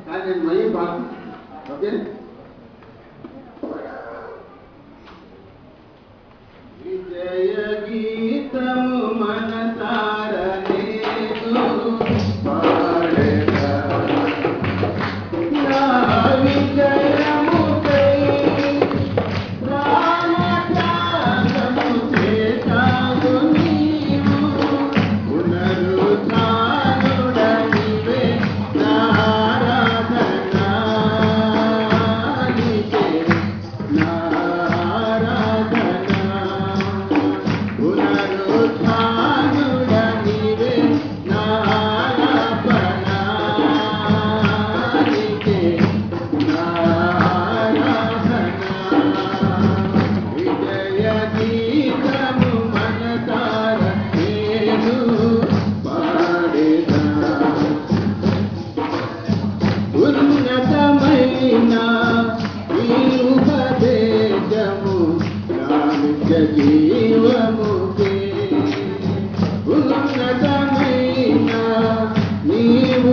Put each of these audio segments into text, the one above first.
కానీ నేను మళ్ళీ పాడు. ఓకే, విజయ గీతము మనసారనే పాడేదా నా విజయముకై రామత్యాగము చేశావు నీవు. పునరుత్థానుడనివే నా ఆరాధన నీకే నా ఆరాధన. పునరుత్థానుడనివే నా ఆలాపన నీకే నా ఆరాధన. విజయ గీతము మనసార నేను పాడేదా. ఉన్నతమైన ఈ ఉపదేశము నా నిత్య జీవముకే. ఉన్నతమైన నీ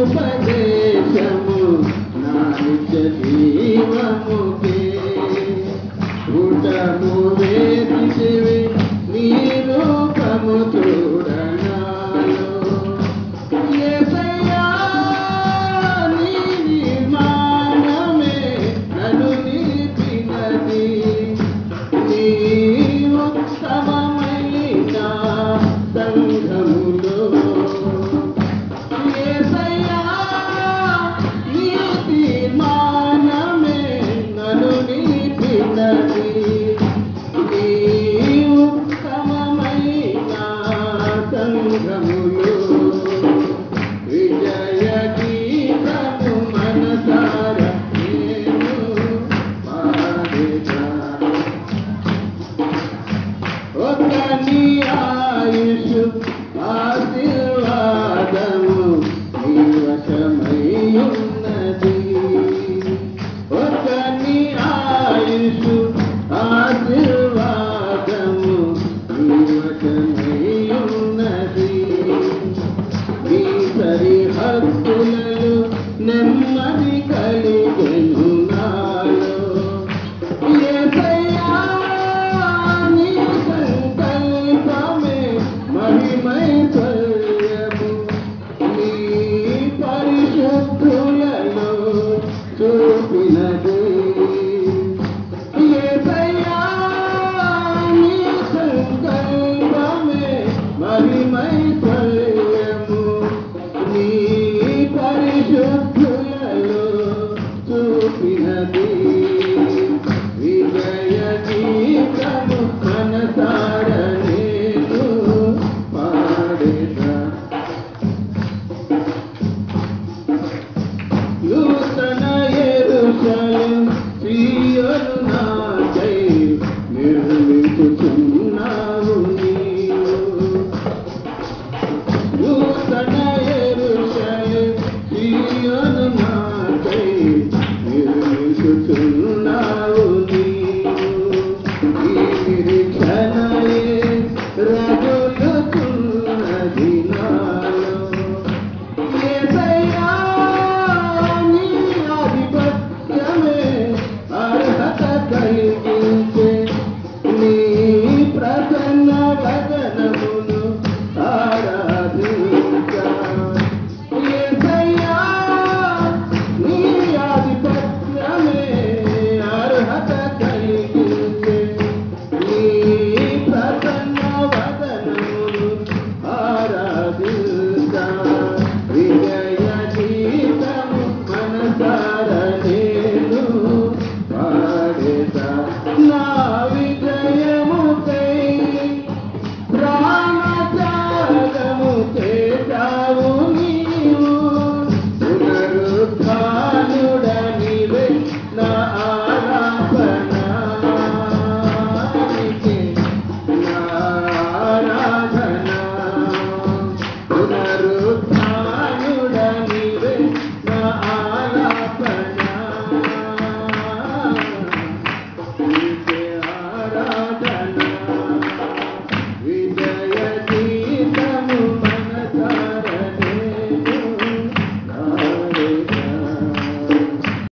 ఉపదేశము నా నిత్య జీవముకే. ఊటము వేదిసివి నీ రూపము చూడనాలో. యేసయ్యా నీ నిర్మాణమే నన్ను నిలిపినది. నీ ఉత్తమమైన సంఘములో. యేసయ్యా నీ తీర్మానమే నన్ను నిలిపినది. నీ ఉత్తమమైన సంఘములో. విజయ గీతము మనసార నేను పాడేదా. ఒక నీ ఆయుషు ఆశీర్వాదము నీ వశమై ఉన్నది. ఒక నీ ఆయుషు ఆశీర్వాదము నీ వశమై ఉన్నది. నీ సరిహద్దులలో నెమ్మది కలిగెను నాలో. యేసయ్యా నీ సంకల్పమే మహిమైశ్వర్యము. నీ పరిశుద్ధులలో చూపు